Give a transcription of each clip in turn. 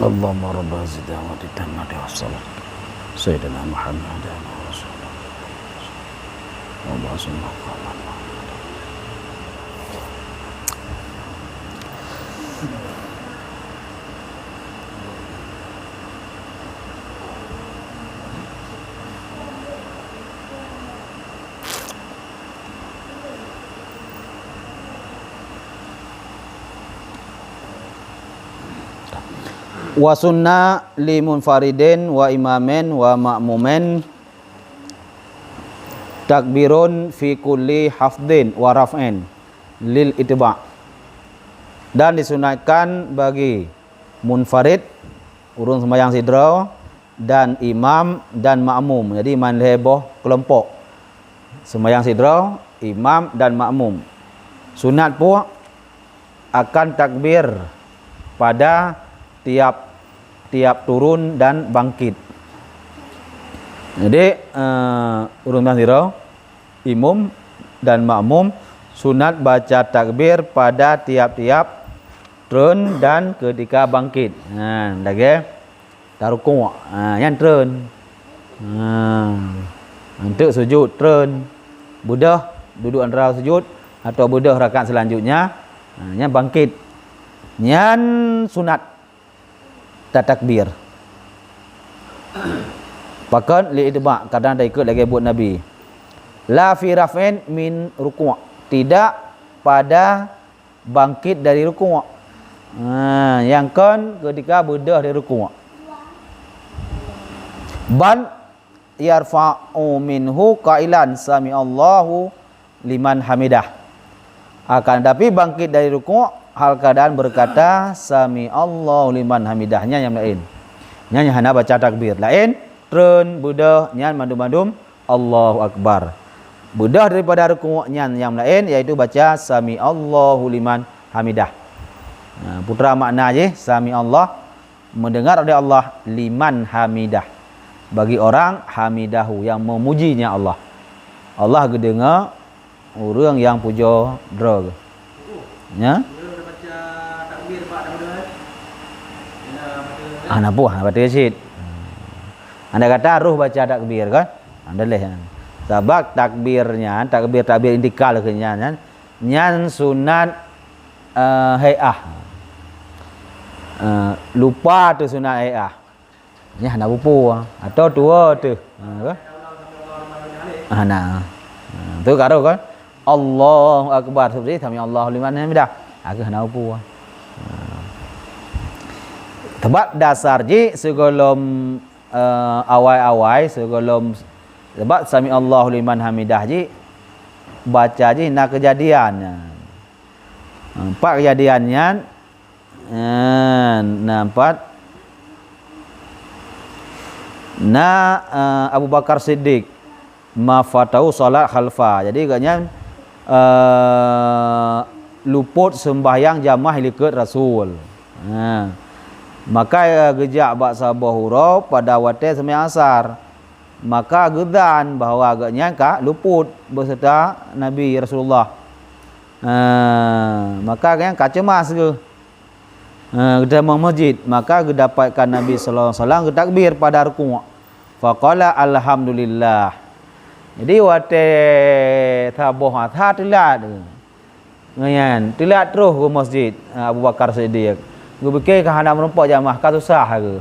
اللهم رب هذه الدعوة التامة والصلاة سيدنا محمد رسول الله اللهم صل على wa sunnah li munfaridin wa imamin wa ma'mumin takbirun fi kulli hafdin wa raf'in lil itba', dan disunatkan bagi munfarid urung sembahyang sidra dan imam dan makmum. Jadi man heboh kelompok sembahyang sidra, imam dan makmum. Sunat pun akan takbir pada tiap turun dan bangkit. Jadi urung sidra, imam dan makmum sunat baca takbir pada tiap-tiap turun dan ketika bangkit. Lagi tarukuk, yang turun. Untuk sujud turun, budah duduk antara sujud atau budah rakaat selanjutnya, yang bangkit. Yang sunat takbir. Pakan li idba' kadang dah ikut lagi buat Nabi. La fi raf'in min ruku', tidak pada bangkit dari ruku'. Yang kan ketika bedah dari ruku'. Bal yarfa'u minhu qailan sami Allahu liman hamidah. Akan tapi bangkit dari ruku' hal keadaan berkata sami Allahu liman hamidahnya yang lain. Nya hanya baca takbir. Lain turun budah nyan madum-madum Allahu akbar. Budah daripada rukuknya yang lain yaitu baca sami Allahu liman hamidah. Putra makna je sami Allah, mendengar oleh Allah, liman hamidah, bagi orang hamidahu yang memujinya Allah. Allah gedengar orang yang puja drog. Ya. Napuh baca syid. Anda kata ruh baca takbir kan? Anda leh. Sebab takbirnya, takbir indikal ke nyan. Nyan sunat hay'ah. Lupa tu sunat hay'ah. Nya nak pupu atau tua tu. Nah. Tu karo kan? Allahu akbar seperti sami Allahu liman hamidah. Aku nak pupu. Sebab dasar je sebelum awal-awal sebelum sebab sami Allahu liman hamidah je baca je nak kejadian. Empat kejadiannya nampak Abu Bakar Siddiq mafatau salat khalfa. Jadi katanya luput sembahyang jamaah ikut Rasul. Maka gejak bak sabah huruf pada waktu sembahyang asar. Maka gedan bahawa agaknya luput beserta Nabi Rasulullah. Maka agaknya cemas ke. Kita mau masjid, maka dapatkan Nabi sallallahu alaihi wasallam takbir pada rukuk. Faqala alhamdulillah. Jadi waktu tabah atha telat. Ngayan, telat terus ke masjid Abu Bakar Siddiq. Gue fikir kah nak merompak jamaah kah susah ke?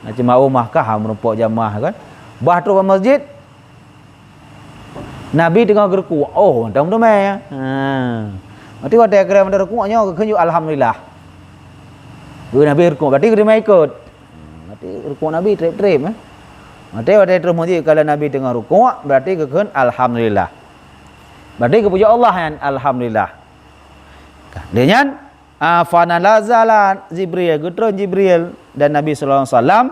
Macam rumah kah merompak jamaah kan? Bah terus ke masjid. Nabi tengah gerukuk. Oh, macam-macam ya. Nanti waktu kira pada rukuknya kenyu alhamdulillah. Gue Nabi rukuk, berarti kena ikut. Berarti rukuk Nabi trip-trip Nanti waktu terus masjid kalau Nabi tengah rukuk, berarti kena alhamdulillah. Berarti kepuja Allah kan alhamdulillah. Dengan fanalazalan Jibril, getron Jibril dan Nabi sallallahu alaihi wasallam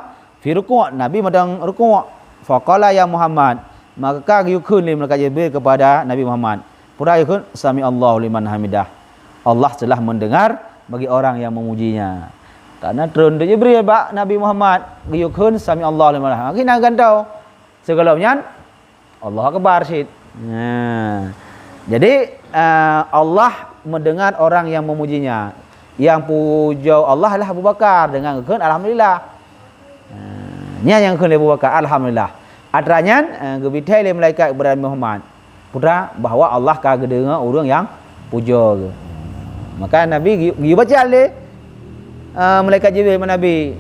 fi rukuk, Nabi madang rukuk. Faqala ya Muhammad, maka yukun malaikat Jibril kepada Nabi Muhammad. Pura yukun sami Allahu liman hamidah. Allah telah mendengar bagi orang yang memujinya. Karena turun dari Jibril bak Nabi Muhammad yukun sami Allahu liman hamidah. Kita gantau segalanya Allah akbar syid. Jadi Allah mendengar orang yang memujinya. yang puja Allah adalah Abu Bakar dengan keun alhamdulillah. Nya yang keun Abu Bakar alhamdulillah. Adranya gebitai le malaikat kepada Muhammad. Putra bahawa Allah kagak dengar orang yang puja ke. Maka Nabi gi baca le malaikat Jibril dengan Nabi.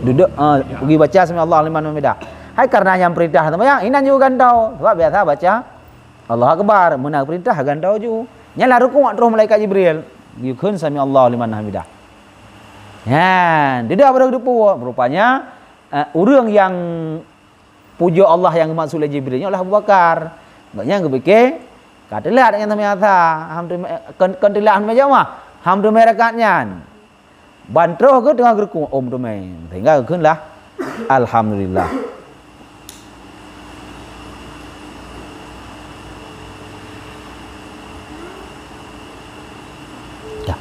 Duduk pergi baca subhanallah liman hamidah. Hai karena yang perintah sembahyang inan juga gantau. Sebab biasa baca Allah Akbar, menang perintah gantau ju. Nyala rukuk terus malaikat Jibril. Yukun sami Allah liman hamidah. Ya, tidak pada depu. Rupanya orang yang puja Allah yang dimaksud oleh Jibril adalah Abu Bakar. Banyak yang berfikir katalah dengan ternyata kentilah macam mah. Hamdu merakatnya. Bantroh ke tengah gerku domai. Sehingga keunlah alhamdulillah. Ya.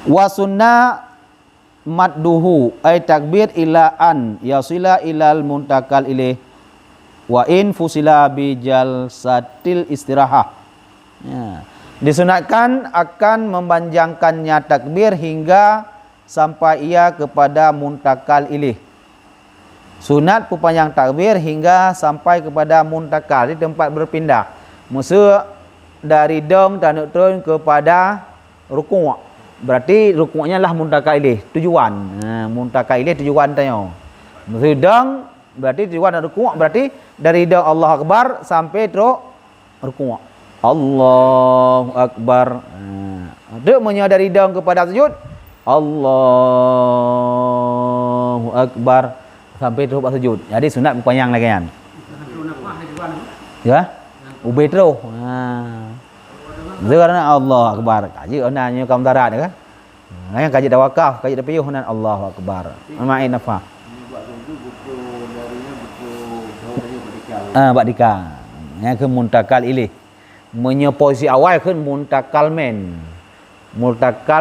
Wa sunnah madduhu ay takbir ila an yasila ilal muntakal ilaih wa in fusila bi jalsatil istirahah. Ya. Disunatkan akan memanjangkannya takbir hingga sampai ia kepada muntakal ilaih. Sunat perpanjang takbir hingga sampai kepada muntakal di tempat berpindah. Maksud dari dong dan turun kepada rukuk. Berarti rukuknya lah muntakal ilaih, tujuan. Muntakal ilaih tujuan tanya. Maksud dong berarti tujuan rukuk berarti dari dong Allah Akbar sampai terus rukuk. Allahu Akbar. Dek menyadari dong kepada sujud. Allahu Akbar sampai terus buat sujud. Jadi sunat berpanjang lagi kan. Ya. Ubay terus. Karena Allah Akbar. Kaji onanya kaum darat kan. Yang kaji dah wakaf, kaji dah payuh nan Allahu Akbar. Ma'in nafa. Ba'dika. Yang ke muntakal ilaih. Posisi awal kan muntakal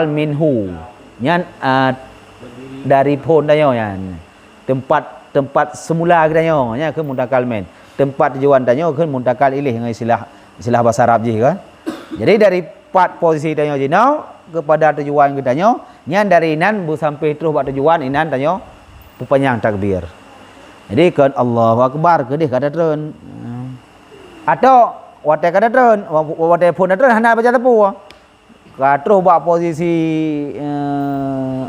minhu nyan dari pon dayo yan tempat semula dayo nya ke muntakal men tempat tujuan dayo kan muntakal ilaih dengan istilah bahasa Arab je kan. Jadi dari part posisi dayo jinau kepada tujuan ke dayo nyan dari inan sampai terus buat tujuan inan dayo perpanjang takbir. Jadi kan Allahu Akbar ke dia kada turun atau watai kada turun, watai pun turun hendak baca tepu. Terus buat posisi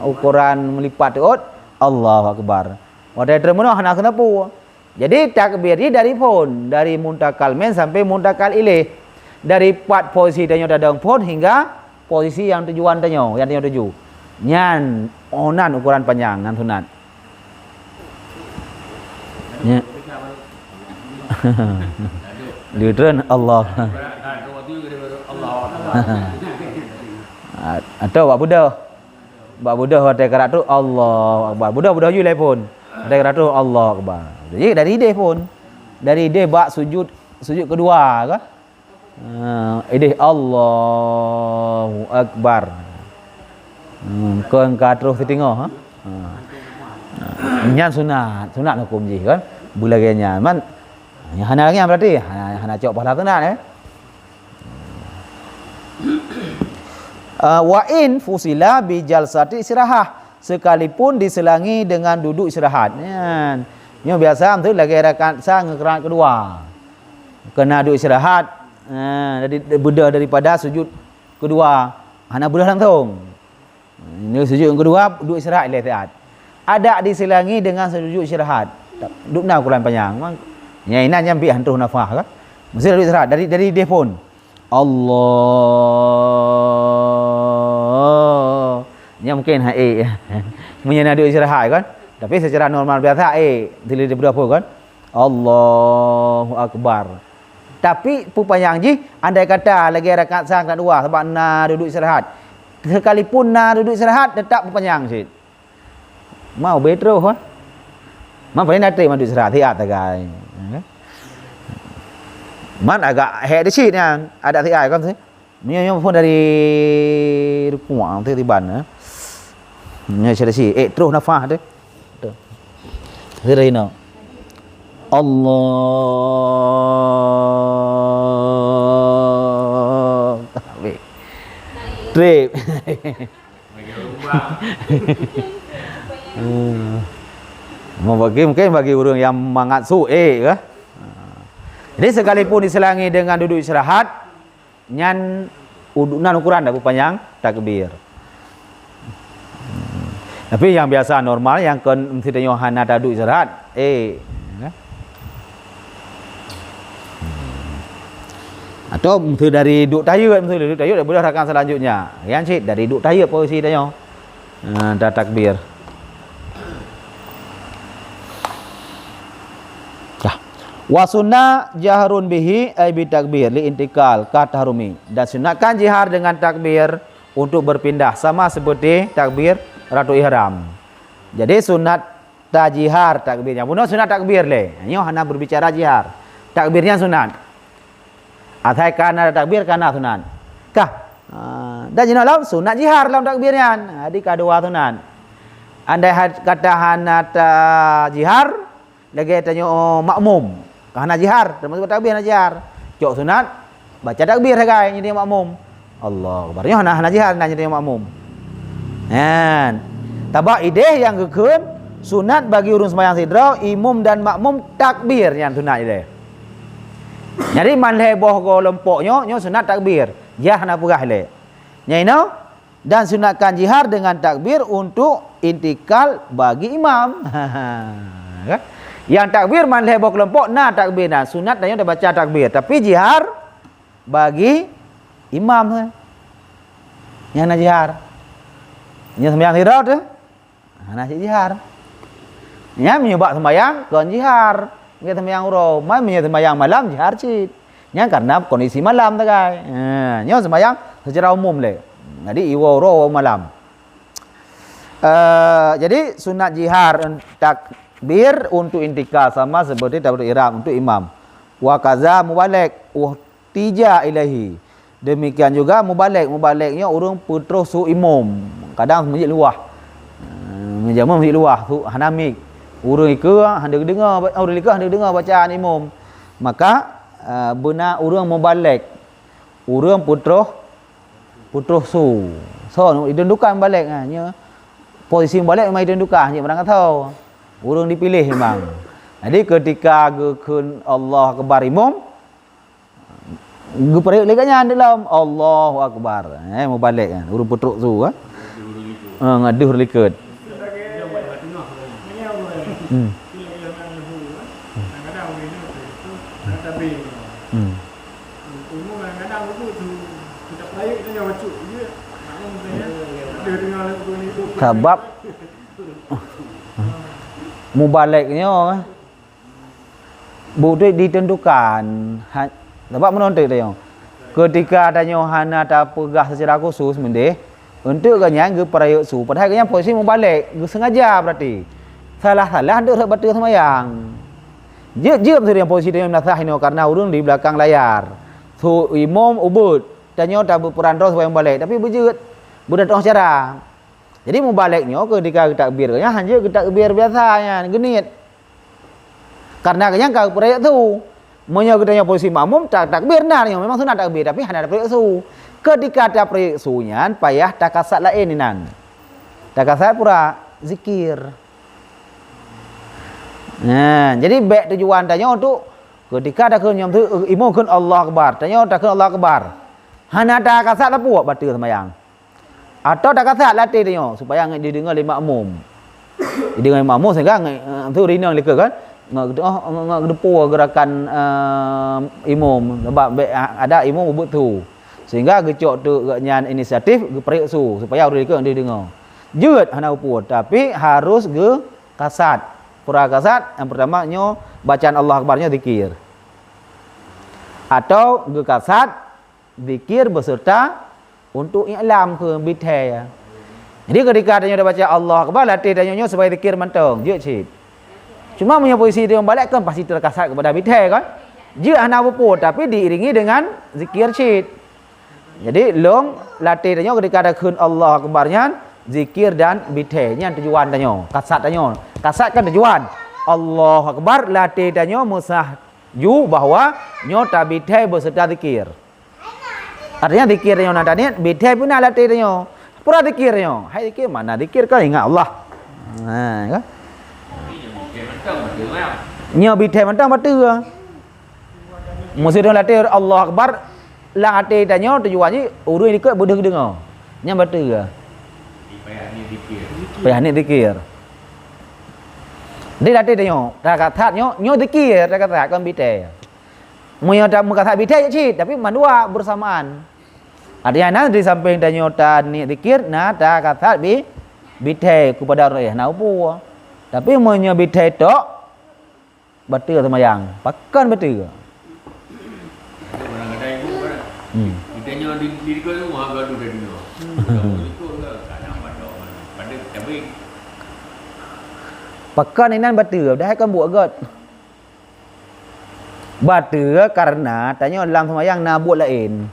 ukuran melipat ut Allahu Akbar. Watai turun mana hendak kena tepu. Jadi takbir ni dari pun, dari muntakal men sampai muntakal ilaih. Dari part posisi tanya dadang pun hingga posisi yang tujuan tanya, yang tanya tuju. Nyan onan ukuran panjang nan sunat. Ya. Lihatkan Allah. Atau buat budak. Buat budak hotel kerat tu Allah Akbar. Budak-budak you pun. Hotel kerat tu Allah Akbar. Jadi dari dia pun. Dari dia buat sujud kedua kan. Ideh Allahu Akbar. Kau engkau terus tengok ha. Nyan sunat hukum je kan. Bulaganya man yang hana lagi berarti hana cok pahala tenat wa in fusila bi jalsati istirahah sekalipun diselangi dengan duduk istirahat. Nyo biasa tu lagi rakaat sang rakaat kedua. Kena duduk istirahat. Jadi beda daripada sujud kedua. Hana bedah langsung. Ini sujud yang kedua duduk istirahat lehat. Ada diselangi dengan sujud istirahat. Duduk nak Quran panjang. Ya inan nyampi hantu nafah kan. Mesti duduk istirahat dari dia pun. Allah. Nya mungkin menyana duduk istirahat kan. Tapi secara normal biasa dili berapa kan? Allahu Akbar. Tapi panjang je andai kata lagi rakaat sang rakaat dua sebab nak duduk istirahat. Sekalipun nak duduk istirahat tetap panjang sikit. Mau betro kan? Man paling nak terima duduk istirahat tiap tagai. Man agak hek di sini ada tiap kan sih. Menyo pun dari rukuk tu tiban. Nya cerita si terus nafas tu. Hirina Allah Trip. Bagi orang Mungkin bagi orang yang mangat ke. Jadi sekalipun diselangi dengan duduk istirahat, nyan udunan ukuran dah panjang takbir. Tapi yang biasa normal yang kan mesti tanya hana duduk istirahat. Atau mesti dari duduk tayyib, mesti duduk tayyib dah boleh rakaat selanjutnya. Yang cik dari duduk tayyib posisi tanya. Dah takbir. Wa sunnah jahrun bihi ay bi takbir li intikal ka tahrumi, dan sunatkan jihar dengan takbir untuk berpindah sama seperti takbir ratu ihram. Jadi sunat tajihar takbirnya. Bunuh sunat takbir le. Nyo hana berbicara jihar. Takbirnya sunat. Atai kana takbir kana sunat. Kah? Dan jina lam sunat jihar dalam takbirnya. Jadi kadua sunat. Andai kata hana jihar lagi tanya makmum. Hana jihar, termasuk takbir hana jihar. Cok sunat baca takbir saja jadi makmum. Allah Akbar. Hana jihar nak jadi makmum. Kan. Tabak ide yang gekun sunat bagi urun sembahyang sidra, imam dan makmum takbir yang sunat ide. Jadi man leboh go lempoknya nyo sunat takbir. Jah nak pegah le. Nyaino dan sunatkan jihar dengan takbir untuk intikal bagi imam. Kan? Yang takbir man leboh kelompok nah takbir nah sunat dan dah baca takbir, tapi jihar bagi imam yang nak jihar. Nya sembahyang sidra tu. Nak jihar. Nya menyebab sembahyang kon jihar. Nya sembahyang uro, mai menyebab sembahyang malam jihar cit. Nya karena kondisi malam tu guys. Nya sembahyang secara umum le. Jadi iwo uro malam. Jadi sunat jihar takbir untuk intikal sama seperti takbir ihram untuk imam. Wa kaza mubalik tija ilahi. Demikian juga mubaliknya orang putra su imam. Kadang masjid luah. Menjamu masjid luah tu hanamik. Orang ikut hendak dengar, orang ikut hendak dengar bacaan imam. Maka benar orang mubalik. Orang putra su. So idundukan balik nya. Posisi balik memang idundukan je orang tahu. Urung dipilih memang. Jadi ketika gekun Allah Akbar imam, geparik leganya dalam Allahu Akbar. Mau balik kan. Urung putruk tu kan. Ngaduh liket. Sebab mubaliknya boleh ditentukan. Sebab menonton dia. Ketika adanya hana tak pegah secara khusus mendeh untuk kenyang ke perayaan su. Padahal kenyang posisi mubalik, sengaja berarti. Salah-salah hendak batal sembahyang. Jep tu yang posisi dia nasah ini karena urung di belakang layar. So imam ubud tanya tak berperan terus sembahyang balik, tapi berjut berdatang secara. Jadi mubaliknya ketika takbir nya hanya takbir biasanya genit. Karena kenyang kau perayaan tu. Monya ketanya posisi makmum takbir nah memang sunat takbir tapi hanya ada perayaan su. Ketika ada perayaan sunya payah takasat lain nan. Takasat pura zikir. Nah, jadi baik tujuan tanya untuk ketika ada kenyam tu imam kun Allah Akbar, tanya tak kun Allah Akbar. Hana takasat apa buat batal sembahyang. Atau takasat latih tanya supaya didengar oleh makmum. Didengar oleh makmum sehingga tu rina leka kan. Ngak depu gerakan imam sebab ada imam ubud tu sehingga gecok tu nyan inisiatif geperik su supaya orang leka dia dengar. Jeut hana upu tapi harus ge kasat. Pura kasat yang pertama nyo bacaan Allah Akbarnya zikir. Atau ge kasat zikir beserta untuk i'lam ke bid'ah. Jadi ketika dia dah baca Allah Akbar latih dia nyo supaya zikir mantong jeut cip. Cuma punya posisi dia balik kan pasti terkasat kepada bid'ah kan. Jeut hana upu tapi diiringi dengan zikir cip. Jadi long latih dia ketika ada kun Allah Akbarnya zikir dan bid'ahnya tujuan tanya. Kasat tanya. Kasat kan tujuan. Allah Akbar latih tanya musah ju bahwa nyo tabid'ah beserta zikir. Artinya zikirnya nak tadi bidai pun nak latihnya. Pura zikirnya. Hai zikir mana zikir kan ingat Allah. Kan? Nyo bidai mentang betul. Mesti dia latih Allah Akbar. Lang latih tanya tujuannya urus ikut bodoh dengar. Nya betul ke? Payah ni zikir. Dia latih tanya. Dah kata nyo zikir, dah kata kan bidai. Munya tak mengatakan bidai je, tapi mandua bersamaan. Artinya di samping tanya ni zikir, dah kata bidai kepada orang nak apa. Tapi munya bidai tok betul semayang. Pakan betul ke? Orang ada ibu kan. Kita nyo di kau rumah gaduh dah dulu. Ikut ke kadang pada tapi pakan ini betul dah kan buat god. Betul karena tanya dalam semayang nak buat lain.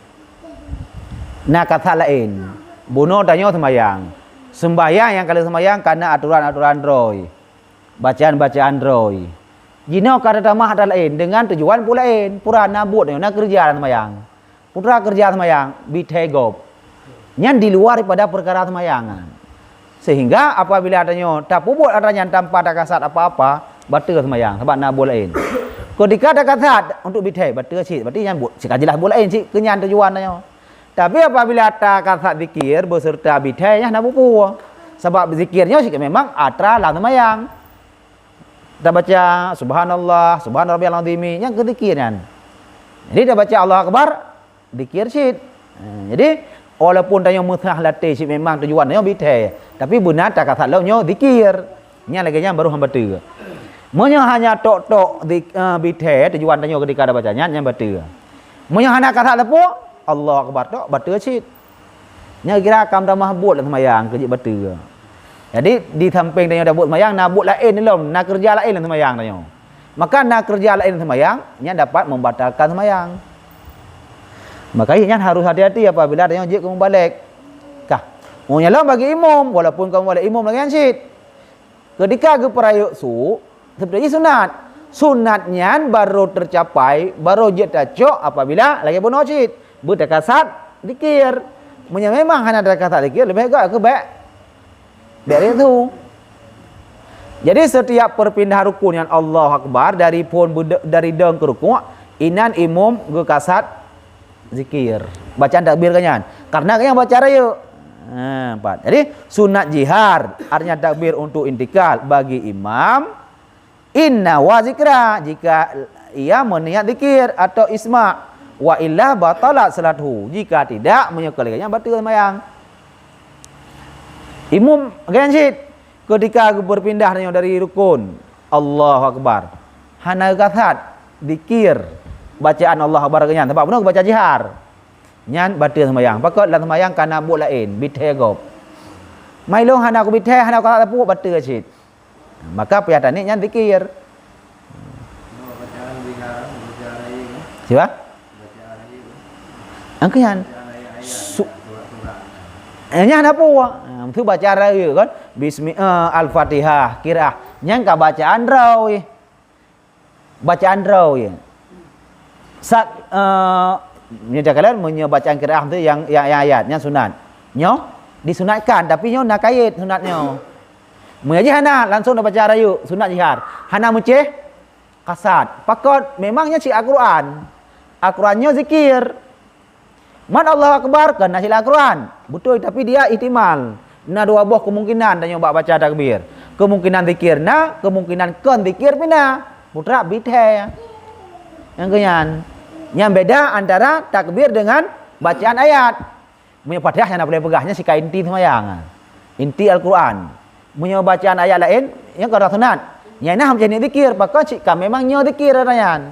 Nak kata lain. Bunuh tanya semayang. Sembahyang yang kalau semayang karena aturan-aturan roy. Bacaan-bacaan roy. Jino kata tamah ada lain dengan tujuan pula lain. Pura nak buat nak kerja dalam semayang. Putra kerja semayang bitego. Yang di luar daripada perkara semayangan. Sehingga apabila tanya tak buat adanya tanpa ada kasat apa-apa, batal semayang sebab nak buat lain. Ketika ada kasat untuk bidai betul sih, berarti yang buat sikap jelas buat lain sih kenyan tujuannya. Tapi apabila ada kasat zikir beserta bidai nya nak buat. Sebab zikirnya sih memang atra dalam semayang. Kita baca subhanallah, subhana rabbiyal azim yang kezikiran. Jadi dia baca Allah Akbar, zikir sih. Jadi walaupun tanya muthah latih sih memang tujuannya bidai, tapi benar tak kasat lawannya zikir. Nya lagi yang baru hamba tu. Monya hanya tok-tok bidai tujuan tanya ketika ada bacanya yang betul. Monya hanya kata lepo Allah Akbar tok betul sih. Nya kira kam dah mahbub dalam semayang kerja betul. Jadi di samping tanya dah buat semayang nak buat lain belum, nak kerja lain dalam semayang tanya. Maka nak kerja lain dalam semayang nya dapat membatalkan semayang. Makanya harus hati-hati apabila tanya jik kamu balik. Kah? Monya lah bagi imam walaupun kamu balik imam lagi ansyid. Ketika ke perayuk su seperti sunat. Sunatnya baru tercapai, baru jeta cok apabila lagi bunuh cid. Bertakasat zikir. Memang hanya terkasat zikir lebih baik ke baik. Dari itu. Jadi setiap perpindahan rukun yang Allah Akbar dari deng ke rukun, inan imam ke kasat zikir. Bacaan takbir kanyan. Karena yang baca raya. Empat. Jadi sunat jihar artinya takbir untuk intikal bagi imam. Inna wa zikra jika ia meniat zikir atau isma wa illa batalat salatuhu jika tidak menyekolahnya batal sembahyang. Imam ganjit ketika berpindah dari rukun Allahu Akbar hana kasat zikir bacaan Allah Akbar ganyan sebab benar baca jihar nyan batal sembahyang pakot dalam sembahyang kana buat lain bidai gop mai long hana ku bidai hana kasat tapu batal cit. Maka pihak ni yang zikir. Siapa? Angkian. Nya apa? Tu baca raya kan. Al-Fatihah kira. Yang ka bacaan raw. Bacaan raw ya. Sak menyatakan bacaan kiraah tu yang ayatnya sunat. Nyo disunatkan tapi nyo nak kait sunatnya. Mengaji hana langsung dah baca rayu sunat jihar. Hana muceh kasat. Pakot memangnya si Al-Quran. Al-Qurannya zikir. Man Allah Akbar kan nasi Al-Quran. Betul tapi dia ihtimal. Na dua buah kemungkinan dan nyoba baca takbir. Kemungkinan zikir na, kemungkinan kon zikir pina. Putra bidai. Yang kenyan. Yang beda antara takbir dengan bacaan ayat. Punya padahal yang nak boleh pegahnya si inti semayang. Inti Al-Quran. Punya bacaan ayat lain yang kau sunat. Yang nak macam ni zikir, pakon cik memang nyo zikir rayan.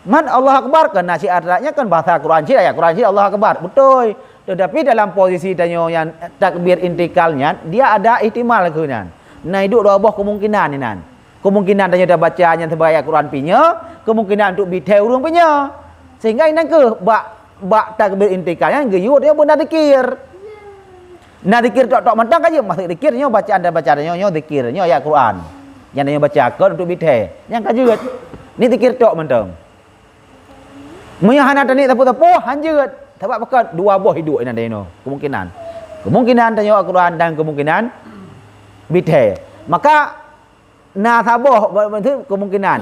Man Allah Akbar kan nasi artinya kan bahasa Quran cik ayat Quran cik Allah Akbar. Betul. Tetapi dalam posisi tanya yang takbir intikalnya dia ada ihtimal kenan. Nah hidup dua buah kemungkinan ni nan. Kemungkinan tanya dah bacanya sebagai ayat Quran pinya, kemungkinan untuk bidai urung pinya. Sehingga ini ke bak takbir intikalnya geyut dia benar zikir. Nah zikir tok mentang aja masuk zikirnya bacaan dan bacaannya zikirnya ayat Quran. Yang dia baca kan untuk bidai. Yang kan ni zikir tok mentang. Munya hana tani tapu-tapu hanjut. Sebab apa? Dua buah hidup ini ada kemungkinan. Kemungkinan tanya Al-Quran dan kemungkinan bid'ah. Maka na saboh itu kemungkinan.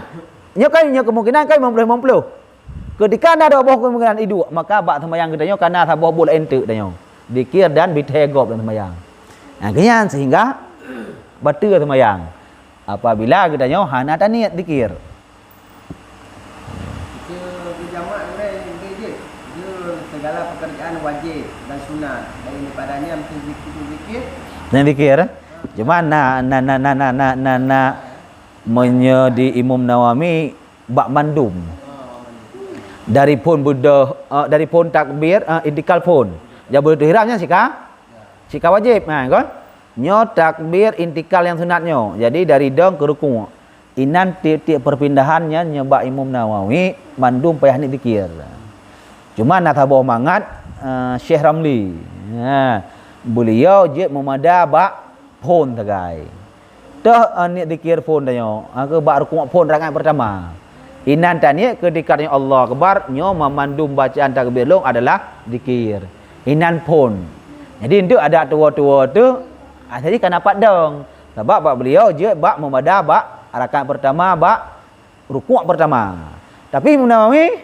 Nya kemungkinan kan mempelih. Ketika ada dua kemungkinan hidup, maka bak sembahyang kita nyo karena saboh boleh ente tanya. Dikir dan bid'ah gob dalam sembahyang. Nah, kenyan sehingga batal sembahyang. Apabila kita nyo hana tak niat dikir. Segala pekerjaan wajib dan sunat dari padanya mesti zikir. Dan dikir. Cuma di Imam Nawawi bak mandum. Dari pun Buddha dari pun takbir intikal pun. Ya boleh ihramnya sika wajib. Nah, kan? Nyo takbir intikal yang sunatnya. Jadi dari dong ke ruku'. Inan tiap perpindahannya nyebab Imam Nawawi mandum payah ni dikir. Cuma nak tahu mangat Syekh Ramli. Beliau je memada bak pon tagai. Dah ni dikir pon danyo. Ke bak rukuk pon rakaat pertama. Inan tanya kedikatnya Allah Akbar nyo memandum bacaan takbir long adalah dikir. Inan pon. Jadi itu ada tua-tua tu jadi kan dapat dong. Sebab bak beliau je bak memada bak rakaat pertama bak rukuk pertama. Tapi Imam Nawawi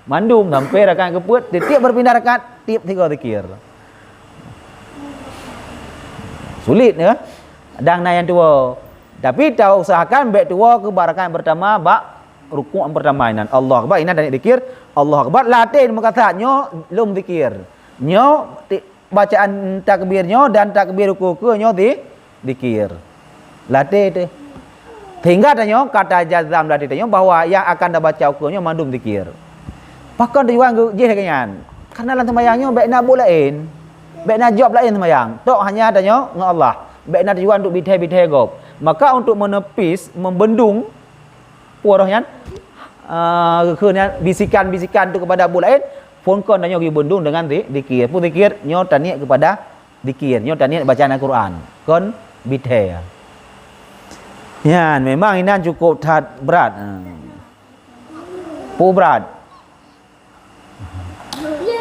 mandum sampai rakaat keput, tiap berpindah rakaat, tiap 3 zikir. Sulit ya. Dang na yang tua. Tapi tahu usahakan baik tua ke rakaat pertama bak rukuk pertama inan. Allah Akbar inan dan zikir. Allah Akbar latih mengata nyo lum zikir. Nyo bacaan takbirnya dan takbir ruku nyo zikir. Latih tu. Sehingga tanya kata jazam latih tanya bahwa yang akan dah baca rukunya mandum zikir. Pakon dia orang je kanyan. Karena dalam sembahyangnya baik nak buat lain. Baik nak jawab lain sembahyang. Tok hanya tanya dengan Allah. Baik nak tujuan untuk bid'ah gob. Maka untuk menepis, membendung puarahnya bisikan-bisikan tu kepada buat lain, pun kon tanya pergi bendung dengan zikir. Pun zikir nyo taniat kepada zikir, nyo taniat bacaan Al-Quran. Kon bid'ah. Ya, memang ini cukup berat. Berat.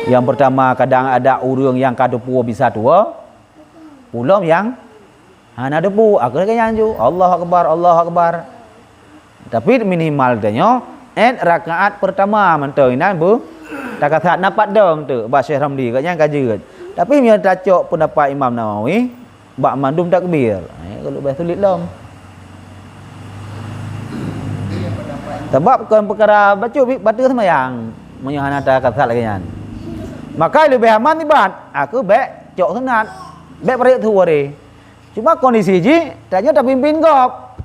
Yang pertama kadang ada orang yang kadepu bisa tua. Pulang yang hana depu. Aku kan ju. Allah Akbar. Tapi minimal tanya rakaat pertama mentau inan bu. Tak kata dapat dong tu bak Syekh Ramli katnya kajeut. Tapi dia tacok pendapat Imam Nawawi bak mandum takbir. Kalau bah sulit lom. Sebab bukan perkara baca batal sembahyang. Menyahana tak kata lagi kan. Maka lebih aman tibat. Aku baik cok sunat. Baik pada tu wari. Cuma kondisi je tanya tak pimpin kop.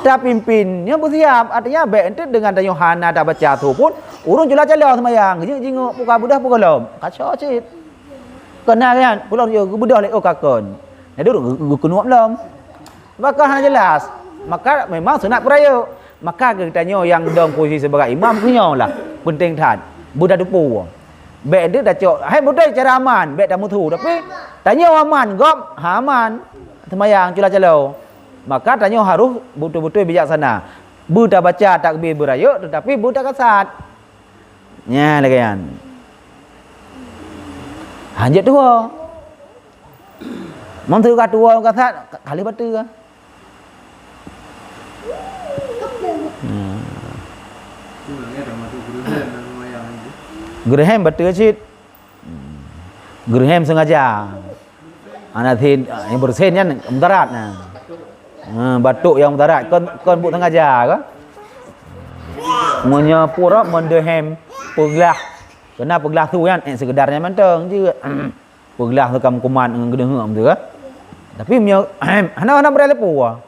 Tak pimpinnya bersiap. Artinya baik ente dengan tanya hana tak baca tu pun urun jelas jelas sembahyang. Jenguk buka budah buka lom. Kacau cit. Kena kan pulang je budah lek kakon. Jadi kenuap lom. Maka hana jelas. Maka memang sunat peraya. Maka kita tanya yang dong posisi sebagai imam punya lah. Penting tad. Budak depu. Baik dia dah cok. Hai budak cara aman. Baik dah mutu. Tapi tanya aman. Gop. Aman. Semayang celah-celah. Maka tanya harus betul-betul bijaksana. Budak baca takbir beraya. Tetapi budak kasat. Ya lagi kan. Hanjat tua. Mang tu kat tua kasat. Kali batu ke? Gerhem betul cit. Gerhem sengaja. Anatin yang bersen kan mudarat nah. Batuk yang mudarat kon buat sengaja ke? Semuanya pura mendehem peglah. Kena peglah tu kan sekedarnya menteng je. Peglah tu kam kuman dengan gedehum tu ke. Tapi punya ana berada puah.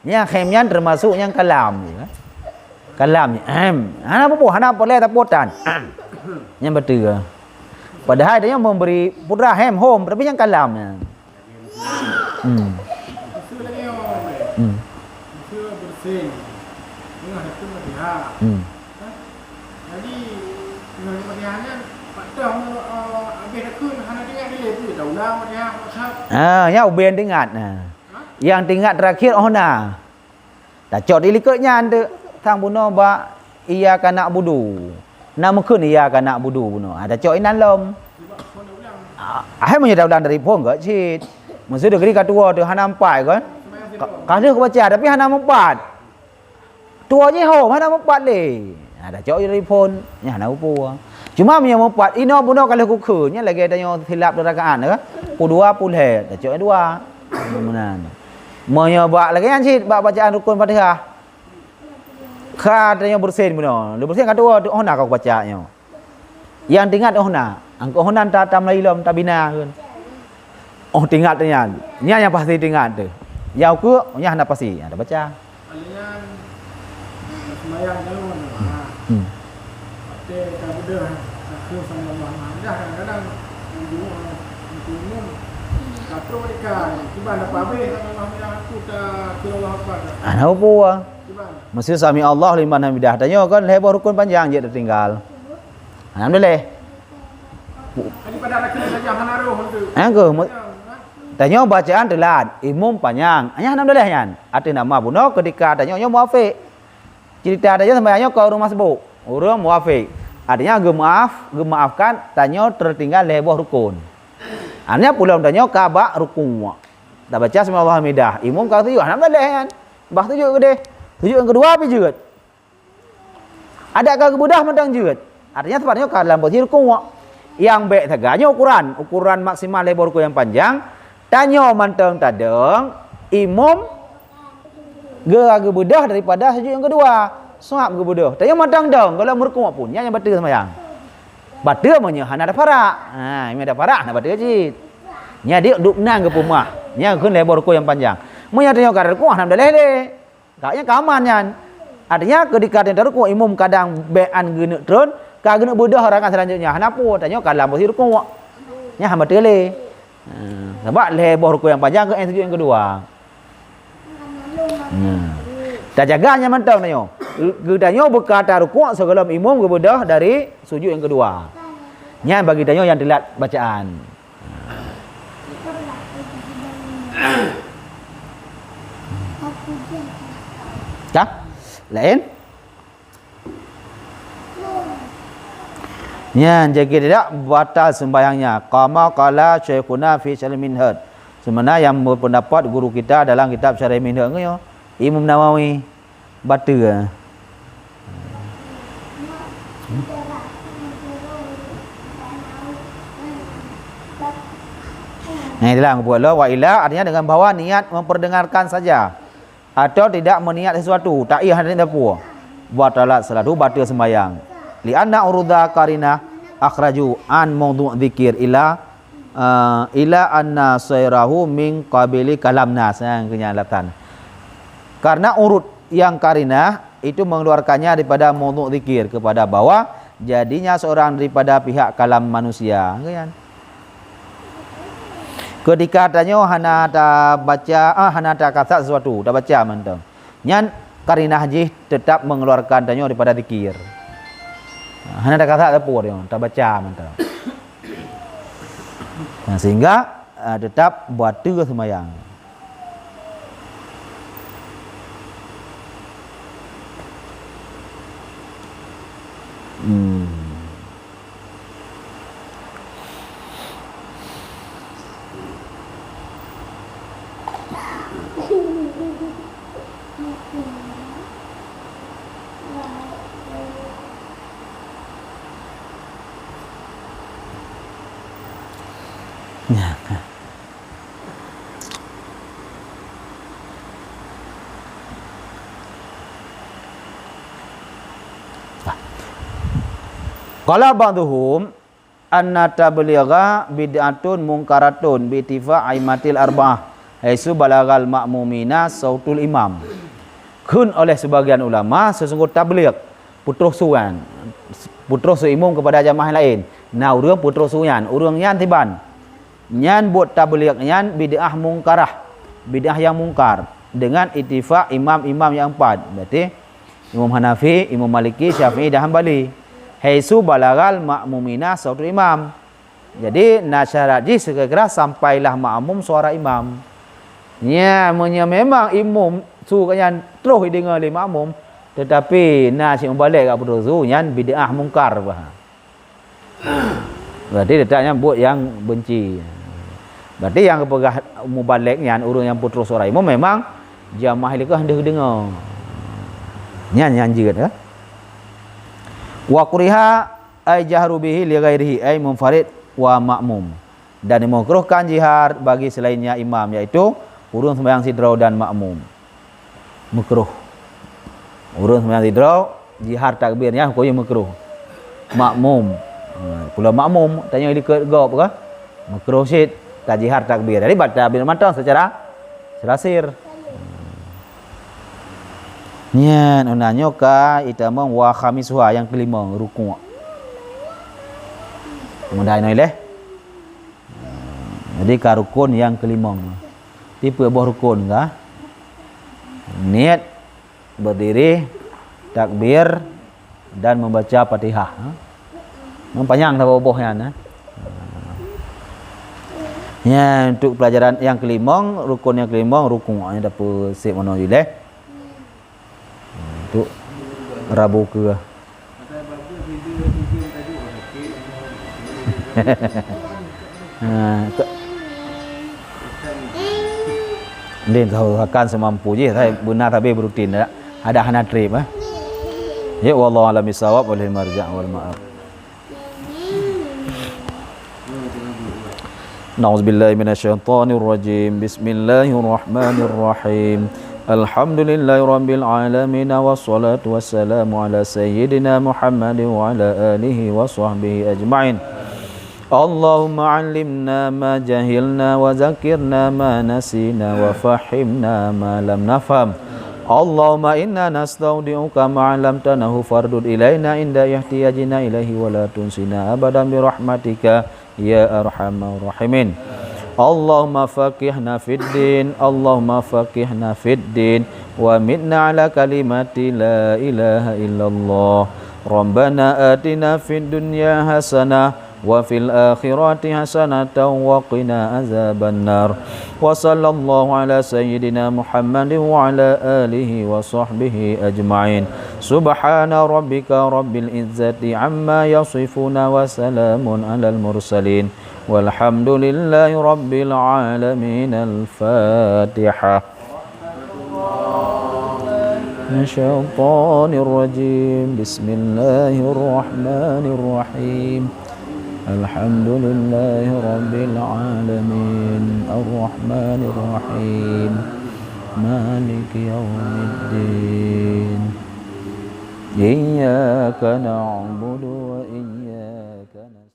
Yang khemnya termasuk yang kalam je. Kalam ni ana apa ana boleh tak potan. Yang betul. Padahal dia memberi pudra hem home tapi yang kalamnya. Bersih. Tengah itu matiha. Jadi dengan matihannya pada habis dah kun hana dengar dia tu dah ulang matiha maksud. Ya uben dengat Yang tingkat terakhir ona. Tak cok dilikutnya ande tang buno ba ia kana budu. nak mungkin ia kan nak budu bunuh. Ada cok inan lom. Sebab kau nak ulang. Hai menyedap dari pun ke cit. Maksud dia geri kat tua tu hana empat kan. Kada aku baca tapi hana empat. Tuanya ho hana empat le. Ada cok dari pun nya hana upu. Cuma punya empat ino bunuh kalau kuku nya lagi ada yang silap rakaat ke. Dua pulhe. Ada cok dua. Menan. Menyobak lagi kan cit bacaan rukun Fatihah. Katanya bersin benar. Lu bersin kata oh nak kau bacanya. Yang tinggal oh nak. Angko honan ta tam lai lom ta bina kan. Oh tinggal tanya. Nya yang pasti tinggal tu. Yang ke nya hendak pasti ada baca. Alian semayang jalan. Ada tak ada. Aku sama Allah. Dah kadang-kadang umum katro mereka. Tiba nak habis sama Allah aku tak kira Allah apa. Ana apa? Mesti sami Allah liman hamidah. Tanya kan lebar rukun panjang je tertinggal. Alhamdulillah. Daripada laki saja hanaruh tu. Angko tanya bacaan telat, imam panjang. Hanya alhamdulillah yan. Arti nama bunuh ketika tanya muafiq. Cerita tanya sembahyangnya ke rumah sebut. Orang muafiq. Artinya gemaafkan tanya tertinggal lebar rukun. Artinya pulang tanya kabak rukun. Dah baca sami Allah hamidah. Imam kata tujuh alhamdulillah yan. Bah tujuh ke deh. Tujuh yang kedua apa juga? Adakah kemudah mentang juga? Artinya tepatnya kalau dalam posisi rukun yang baik tegaknya ukuran maksimal lebar rukun yang panjang. Tanya mentang tadeng imam ge bedah daripada sujud yang kedua. Suap ge bedah. Tanya mentang deng kalau merukun pun yang batal sembahyang. Batal monya hana ada farak. Ha, ini ada farak nak batal cit. Nya dia duk nang ke rumah. Nya keun lebar rukun yang panjang. Monya tanya ka rukun alhamdulillah deh. Kaknya keaman yan. Artinya ketika dia rukuk imam kadang bean genek turun, kagak bedah orang selanjutnya. Kenapa? Tanya kalau posisi rukuk. Nya hamba tele. Sebab lebar rukuk yang panjang ke sujud yang kedua. Tak jaganya mentang tanya. Tanya berkata rukuk sebelum imam ke bedah dari sujud yang kedua. Nya bagi tanya yang telat bacaan. Kah? Lain? Nya jaga tidak batal sembahyangnya. Qama qala syekhuna fi syarh minhaj. Sebenarnya yang berpendapat guru kita dalam kitab syarh minhaj ke Imam Nawawi batal. Nah itulah buat lo wa ila artinya dengan bawa niat memperdengarkan saja. Atau tidak meniat sesuatu, tak iya hadis apa. Buat salat salatu batal sembahyang. Li anna urudha qarina akhraju an mawdu' dzikir ila anna sayrahu min qabili kalam nas yang kenyalatan. Karena urut yang qarina itu mengeluarkannya daripada mawdu' dzikir kepada bawah jadinya seorang daripada pihak kalam manusia, kan? Ketika tanya hana tak baca hana tak kata sesuatu tak baca mentang nyan karinah jih tetap mengeluarkan tanya daripada zikir hana tak kata apa dia tak baca mentang sehingga tetap batal sembahyang. Qala ba'dhum anna tabligha bid'atun munkaratun bi ittifa' aimatil arba'ah haitsu balagal ma'mumina sautul imam. Kun oleh sebagian ulama sesungguh tabligh putrosuan putrosu imam kepada jamaah lain. Nah urang putrosuan urang nyan tiban. Nyan buat tabligh nyan bid'ah munkarah. Bid'ah yang mungkar dengan ittifa' imam-imam yang empat. Berarti Imam Hanafi, Imam Maliki, Syafi'i dan Hambali. Haitsu balagal ma'mumina sautul imam. Jadi nasyaraji segera sampailah makmum suara imam. Nya memang imam su kan terus dengar oleh makmum Tetapi nak cik balik kat putus tu yang bid'ah mungkar bah. Berarti letaknya buat yang benci. Berarti yang kepegah mubalik yang urang yang putus suara itu memang jamaah itu hendak dengar. Nyan juga dah. Wa quriha ay jahru bihi li ghairihi ay munfarid wa ma'mum. Dan dimakruhkan jihar bagi selainnya imam iaitu urang sembahyang sidraw dan makmum. Makruh. Urang sembahyang sidraw jihar takbirnya hukumnya makruh. Makmum. Pula makmum tanya ikut gop ke? Makruh syid tak jihar takbir. Jadi baca takbir matang secara selasir. Nyan onanyo ka itamang wa khamisuha yang kelima rukuk. Kemudian leh. Jadi ka rukun yang kelima. Tipe buah rukun kah? Niat berdiri, takbir dan membaca Fatihah. Panjang dah bobohnya. Ya, untuk pelajaran yang kelima, rukun yang kelima, rukuknya dapat sip mana je leh. Untuk Rabu ke. Dia tahu akan semampu je. Saya benar tapi berutin tak. Ada hana trip ah. Ya wallahu a'lam bissawab wal marja' wal ma'ab. Na'udzubillahi minasyaitonir rajim. Bismillahirrahmanirrahim. Alhamdulillahi rabbil alamin wassalatu wassalamu ala sayyidina Muhammadin wa ala alihi wa sahbihi ajma'in. Allahumma 'allimna ma jahilna wa zakirna ma nasina wa fahimna ma lam nafham. Allahumma inna nastaudi'uka ma 'allamtanahu fardud ilaina inda ihtiyajina ilaihi wa la tunsina abadan bi rahmatika ya arhamar rahimin. Allahumma faqihna fid din, Allahumma faqihna fid din wa mitna ala kalimati la ilaha illallah. Rabbana atina fid dunya hasanah wa fil akhirati hasanatan wa qina azabannar. Wa sallallahu ala sayyidina Muhammadin wa ala alihi wa sahbihi ajma'in. Subhana rabbika rabbil izzati amma yasifuna wa salamun alal mursalin. Walhamdulillahi rabbil alamin. Al-Fatihah. Minasyaitonir rajim. Bismillahirrahmanirrahim. Alhamdulillahi rabbil alamin. Ar-Rahmanir Rahim. Maliki yaumiddin. Iyyaka na'budu wa iyyaka nasta'in.